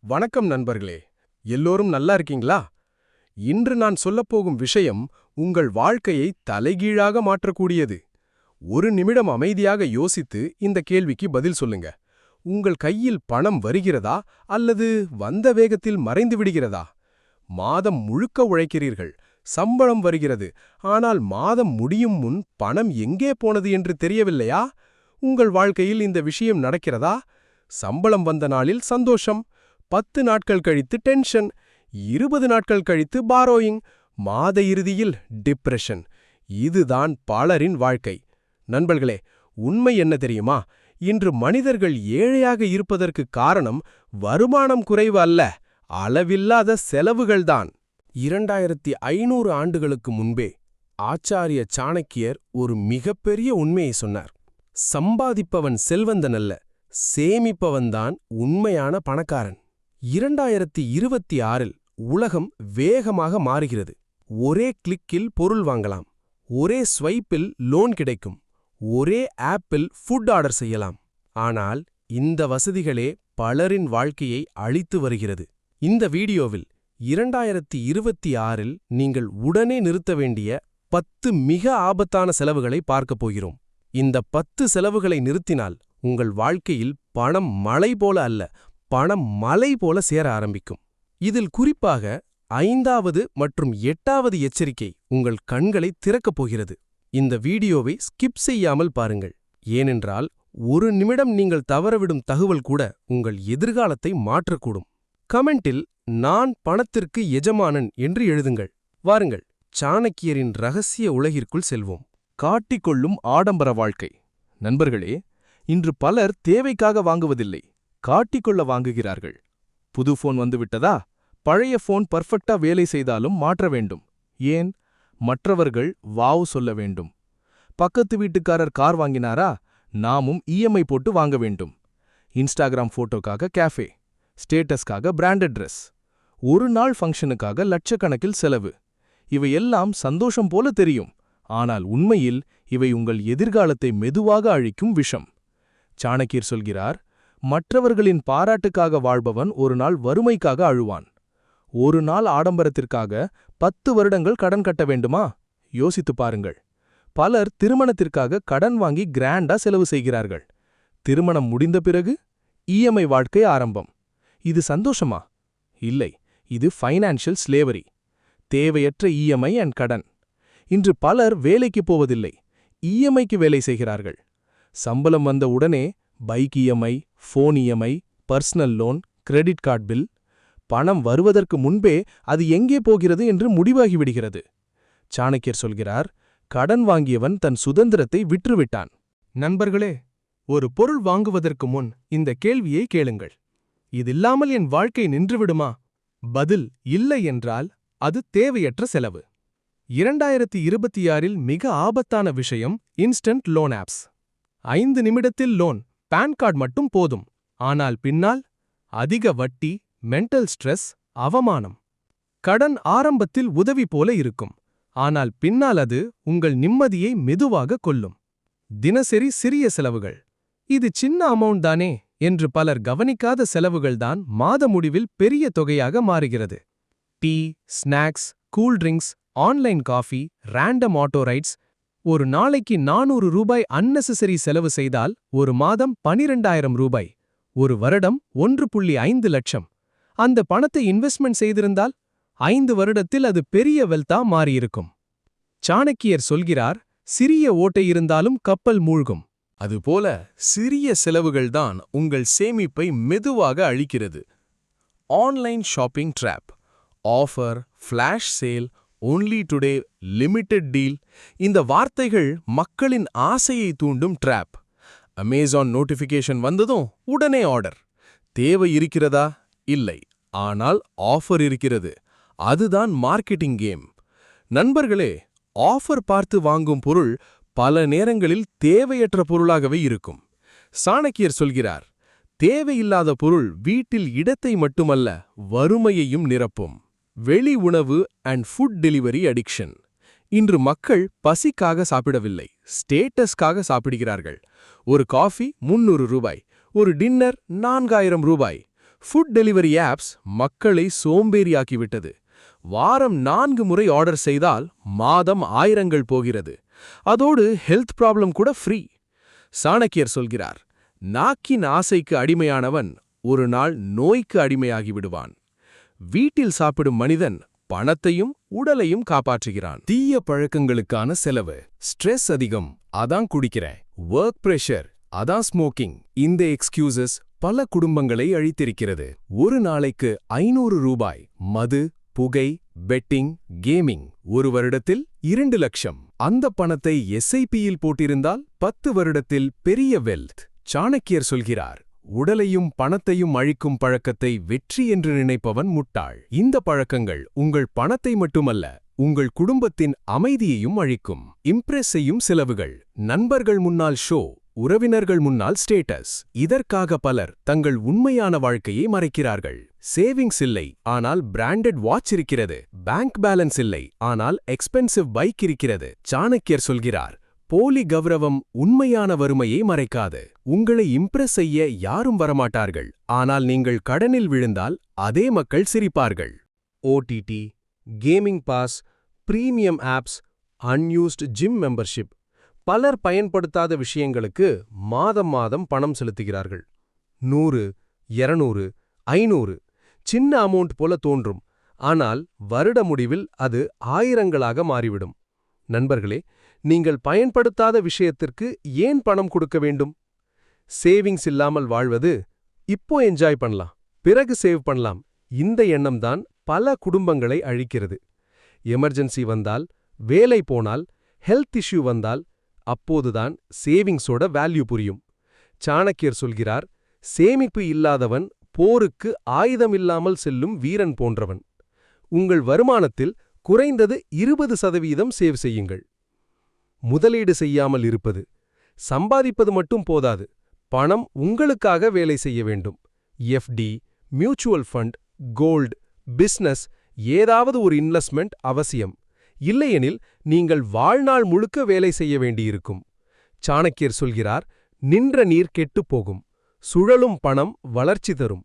வணக்கம் நண்பர்களே. எல்லோரும் நல்லா இருக்கீங்களா? இன்று நான் சொல்லப்போகும் விஷயம் உங்கள் வாழ்க்கையை தலைகீழாக மாற்றக்கூடியது. ஒரு நிமிடம் அமைதியாக யோசித்து இந்த கேள்விக்கு பதில் சொல்லுங்க. உங்கள் கையில் பணம் வருகிறதா அல்லது வந்த வேகத்தில் மறைந்து விடுகிறதா? மாதம் முழுக்க உழைக்கிறீர்கள், சம்பளம் வருகிறது, ஆனால் மாதம் முடியும் முன் பணம் எங்கே போனது என்று தெரியவில்லையா? உங்கள் வாழ்க்கையில் இந்த விஷயம் நடக்கிறதா? சம்பளம் வந்த நாளில் சந்தோஷம், 10 நாட்கள் கழித்து டென்ஷன், 20 நாட்கள் கழித்து பாரோயிங், மாத இறுதியில் டிப்ரெஷன். இதுதான் பலரின் வாழ்க்கை. நண்பர்களே, உண்மை என்ன தெரியுமா? இன்று மனிதர்கள் ஏழையாக இருப்பதற்கு காரணம் வருமானம் குறைவு அல்ல, அளவில்லாத செலவுகள்தான். 2500 ஆண்டுகளுக்கு முன்பே ஆச்சாரிய சாணக்கியர் ஒரு மிகப்பெரிய உண்மையை சொன்னார். சம்பாதிப்பவன் செல்வந்தன் அல்ல, சேமிப்பவன்தான் உண்மையான பணக்காரன். 2026இல் உலகம் வேகமாக மாறுகிறது. ஒரே கிளிக்கில் பொருள் வாங்கலாம், ஒரே ஸ்வைப்பில் லோன் கிடைக்கும், ஒரே ஆப்பில் ஃபுட் ஆர்டர் செய்யலாம். ஆனால் இந்த வசதிகளே பலரின் வாழ்க்கையை அழித்து வருகிறது. இந்த வீடியோவில் 2026இல் நீங்கள் உடனே நிறுத்த வேண்டிய 10 மிக ஆபத்தான செலவுகளை பார்க்கப் போகிறோம். இந்த 10 செலவுகளை நிறுத்தினால் உங்கள் வாழ்க்கையில் பணம் மழை போல அல்ல, பணம் மலை போல சேர ஆரம்பிக்கும். இதில் குறிப்பாக 5வது மற்றும் 8வது எச்சரிக்கை உங்கள் கண்களை திறக்கப் போகிறது. இந்த வீடியோவை ஸ்கிப் செய்யாமல் பாருங்கள். ஏனென்றால் ஒரு நிமிடம் நீங்கள் தவறவிடும் தகவல் கூட உங்கள் எதிர்காலத்தை மாற்றக்கூடும். கமெண்டில் நான் பணத்திற்கு எஜமானன் என்று எழுதுங்கள். வாருங்கள், சாணக்கியரின் ரகசிய உலகிற்குள் செல்வோம். காட்டிக்கொள்ளும் ஆடம்பர வாழ்க்கை. நண்பர்களே, இன்று பலர் தேவைக்காக வாங்குவதில்லை, காட்டிக்கொள்ள வாங்குகிறார்கள். புது போன் வந்துவிட்டதா? பழைய போன் பர்ஃபெக்டா வேலை செய்தாலும் மாற்ற வேண்டும். ஏன்? மற்றவர்கள் வாவ் சொல்ல வேண்டும். பக்கத்து வீட்டுக்காரர் கார் வாங்கினாரா? நாமும் இஎம்ஐ போட்டு வாங்க வேண்டும். இன்ஸ்டாகிராம் போட்டோக்காக கேஃபே, ஸ்டேட்டஸ்க்காக பிராண்டட் ட்ரெஸ், ஒரு நாள் ஃபங்க்ஷனுக்காக லட்சக்கணக்கில் செலவு. இவையெல்லாம் சந்தோஷம் போல தெரியும், ஆனால் உண்மையில் இவை உங்கள் எதிர்காலத்தை மெதுவாக அழிக்கும் விஷம். சாணக்கியர் சொல்கிறார், மற்றவர்களின் பாராட்டுக்காக வாழ்பவன் ஒரு நாள் வறுமைக்காக அழுவான். ஒரு நாள் ஆடம்பரத்திற்காக 10 வருடங்கள் கடன் கட்ட வேண்டுமா? யோசித்துப் பாருங்கள். பலர் திருமணத்திற்காக கடன் வாங்கி கிராண்டா செலவு செய்கிறார்கள். திருமணம் முடிந்த பிறகு இஎம்ஐ வாழ்க்கை ஆரம்பம். இது சந்தோஷமா? இல்லை, இது ஃபைனான்ஷியல் ஸ்லேவரி. தேவையற்ற இஎம்ஐ அண்ட் கடன். இன்று பலர் வேலைக்கு போவதில்லை, இஎம்ஐக்கு வேலை செய்கிறார்கள். சம்பளம் வந்த உடனே bike EMI, phone EMI, personal loan, credit card bill. பணம் வருவதற்கு முன்பே அது எங்கே போகிறது என்று முடிவாகிவிடுகிறது. சாணக்கியர் சொல்கிறார், கடன் வாங்கியவன் தன் சுதந்திரத்தை விற்றுவிட்டான். நண்பர்களே, ஒரு பொருள் வாங்குவதற்கு முன் இந்த கேள்வியை கேளுங்கள். இதில்லாமல் என் வாழ்க்கை நின்றுவிடுமா? பதில் இல்லை என்றால் அது தேவையற்ற செலவு. 2026இல் மிக ஆபத்தான விஷயம் இன்ஸ்டன்ட் லோன் ஆப்ஸ். 5 நிமிடத்தில் லோன், பான் கார்டு மட்டும் போதும். ஆனால் பின்னால் அதிக வட்டி, மென்டல் ஸ்ட்ரெஸ், அவமானம். கடன் ஆரம்பத்தில் உதவி போல இருக்கும், ஆனால் பின்னால் அது உங்கள் நிம்மதியை மெதுவாக கொல்லும். தினசரி சிறிய செலவுகள். இது சின்ன அமௌண்ட் தானே என்று பலர் கவனிக்காத செலவுகள்தான் மாத முடிவில் பெரிய தொகையாக மாறுகிறது. Tea, snacks, cool drinks, online coffee, random auto rides. ஒரு நாளைக்கு 400 ரூபாய் அன்னெசசரி செலவு செய்தால் ஒரு மாதம் 12,000 ரூபாய், ஒரு வருடம் 1.5 லட்சம். அந்த பணத்தை இன்வெஸ்ட்மெண்ட் செய்திருந்தால் 5 வருடத்தில் அது பெரிய வெல்தா மாறியிருக்கும். சாணக்கியர் சொல்கிறார், சிறிய ஓட்டை இருந்தாலும் கப்பல் மூழ்கும். அதுபோல சிறிய செலவுகள்தான் உங்கள் சேமிப்பை மெதுவாக அழிக்கிறது. Online shopping drop. Offer, flash sale, only today, limited deal. இந்த வார்த்தைகள் மக்களின் ஆசையை தூண்டும் ட்ராப். அமேசான் நோட்டிஃபிகேஷன் வந்ததும் உடனே ஆர்டர். தேவை இருக்கிறதா? இல்லை, ஆனால் ஆஃபர் இருக்கிறது. அதுதான் மார்க்கெட்டிங் கேம். நண்பர்களே, ஆஃபர் பார்த்து வாங்கும் பொருள் பல நேரங்களில் தேவையற்ற பொருளாகவே இருக்கும். சாணக்கியர் சொல்கிறார், தேவையில்லாத பொருள் வீட்டில் இடத்தை மட்டுமல்ல, வறுமையையும் நிரப்பும். வெளி உணவு அண்ட் ஃபுட் டெலிவரி அடிக்ஷன். இன்று மக்கள் பசிக்காக சாப்பிடவில்லை, ஸ்டேட்டஸ்க்காக சாப்பிடுகிறார்கள். ஒரு காஃபி 300 ரூபாய், ஒரு டின்னர் 4000 ரூபாய். ஃபுட் டெலிவரி ஆப்ஸ் மக்களை சோம்பேறியாக்கிவிட்டது. வாரம் 4 முறை ஆர்டர் செய்தால் மாதம் ஆயிரங்கள் போகிறது. அதோடு ஹெல்த் ப்ராப்ளம் கூட ஃப்ரீ. சாணக்கியர் சொல்கிறார், நாக்கின் ஆசைக்கு அடிமையானவன் ஒரு நாள் நோய்க்கு அடிமையாகி விடுவான். வீட்டில் சாப்பிடும் மனிதன் பணத்தையும் உடலையும் காப்பாற்றுகிறான். தீய பழக்கங்களுக்கான செலவு. ஸ்ட்ரெஸ் அதிகம், அதான் குடிக்கிறேன். ஒர்க் பிரஷர், அதான் ஸ்மோக்கிங். இந்த எக்ஸ்கியூசஸ் பல குடும்பங்களை அழித்திருக்கிறது. ஒரு நாளைக்கு 500 ரூபாய் மது, புகை, பெட்டிங், கேமிங். ஒரு வருடத்தில் 2 லட்சம். அந்த பணத்தை எஸ்ஐபியில் போட்டிருந்தால் 10 வருடத்தில் பெரிய வெல்த். சாணக்கியர் சொல்கிறார், உடலையும் பணத்தையும் அழிக்கும் பழக்கத்தை வெற்றி என்று நினைப்பவன் முட்டாள். இந்த பழக்கங்கள் உங்கள் பணத்தை மட்டுமல்ல, உங்கள் குடும்பத்தின் அமைதியையும் அழிக்கும். இம்ப்ரெஸ் செய்யும் செலவுகள். நண்பர்கள் முன்னால் ஷோ, உறவினர்கள் முன்னால் ஸ்டேட்டஸ். இதற்காக பலர் தங்கள் உண்மையான வாழ்க்கையை மறைக்கிறார்கள். சேவிங்ஸ் இல்லை, ஆனால் பிராண்டட் வாட்ச் இருக்கிறது. பேங்க் பேலன்ஸ் இல்லை, ஆனால் எக்ஸ்பென்சிவ் பைக் இருக்கிறது. சாணக்கியர் சொல்கிறார், போலி கௌரவம் உண்மையான வறுமையை மறைக்காது. உங்களை இம்ப்ரெஸ் செய்ய யாரும் வரமாட்டார்கள், ஆனால் நீங்கள் கடனில் விழுந்தால் அதே மக்கள் சிரிப்பார்கள். OTT, gaming pass, premium apps, unused gym membership. பலர் பயன்படுத்தாத விஷயங்களுக்கு மாதம் மாதம் பணம் செலுத்துகிறார்கள். 100, 200, 500. சின்ன அமௌண்ட் போல தோன்றும், ஆனால் வருட முடிவில் அது ஆயிரங்களாக மாறிவிடும். நண்பர்களே, நீங்கள் பயன்படுத்தாத விஷயத்திற்கு ஏன் பணம் கொடுக்க வேண்டும்? சேவிங்ஸ் இல்லாமல் வாழ்வது, இப்போ என்ஜாய் பண்ணலாம், பிறகு சேவ் பண்ணலாம். இந்த எண்ணம்தான் பல குடும்பங்களை அழிக்கிறது. எமர்ஜென்சி வந்தால், வேலை போனால், ஹெல்த் இஷ்யூ வந்தால், அப்போதுதான் சேவிங்ஸோட வேல்யூ புரியும். சாணக்கியர் சொல்கிறார், சேமிப்பு இல்லாதவன் போருக்கு ஆயுதம் இல்லாமல் செல்லும் வீரன் போன்றவன். உங்கள் வருமானத்தில் குறைந்தது 20% சேவ் செய்யுங்கள். முதலீடு செய்யாமல் இருப்பது. சம்பாதிப்பது மட்டும் போதாது, பணம் உங்களுக்காக வேலை செய்ய வேண்டும். FD, mutual fund, gold, business, ஏதாவது ஒரு இன்வெஸ்ட்மெண்ட் அவசியம். இல்லையெனில் நீங்கள் வாழ்நாள் முழுக்க வேலை செய்ய வேண்டியிருக்கும். சாணக்கியர் சொல்கிறார், நின்ற நீர் கெட்டுப்போகும், சுழலும் பணம் வளர்ச்சி தரும்.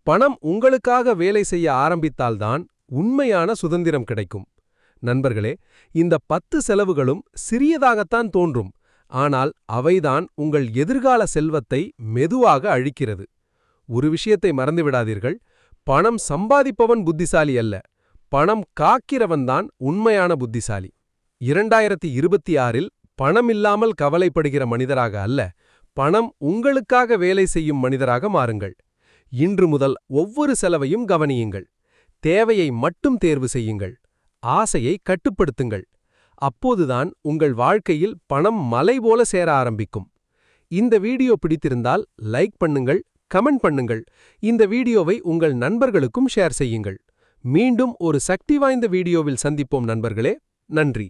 பணம் உங்களுக்காக வேலை செய்ய ஆரம்பித்தால்தான் உண்மையான சுதந்திரம் கிடைக்கும். நண்பர்களே, இந்த 10 செலவுகளும் சிறியதாகத்தான் தோன்றும், ஆனால் அவைதான் உங்கள் எதிர்கால செல்வத்தை மெதுவாக அழிக்கிறது. ஒரு விஷயத்தை மறந்துவிடாதீர்கள், பணம் சம்பாதிப்பவன் புத்திசாலி அல்ல, பணம் காக்கிறவன்தான் உண்மையான புத்திசாலி. 2026இல் பணமில்லாமல் கவலைப்படுகிற மனிதராக அல்ல, பணம் உங்களுக்காக வேலை செய்யும் மனிதராக மாறுங்கள். இன்று முதல் ஒவ்வொரு செலவையும் கவனியுங்கள். தேவையை மட்டும் தேர்வு செய்யுங்கள். ஆசையை கட்டுப்படுத்துங்கள். அப்போதுதான் உங்கள் வாழ்க்கையில் பணம் மலை போல சேர ஆரம்பிக்கும். இந்த வீடியோ பிடித்திருந்தால் லைக் பண்ணுங்கள், கமெண்ட் பண்ணுங்கள். இந்த வீடியோவை உங்கள் நண்பர்களுக்கும் ஷேர் செய்யுங்கள். மீண்டும் ஒரு சக்தி வாய்ந்த வீடியோவில் சந்திப்போம் நண்பர்களே. நன்றி.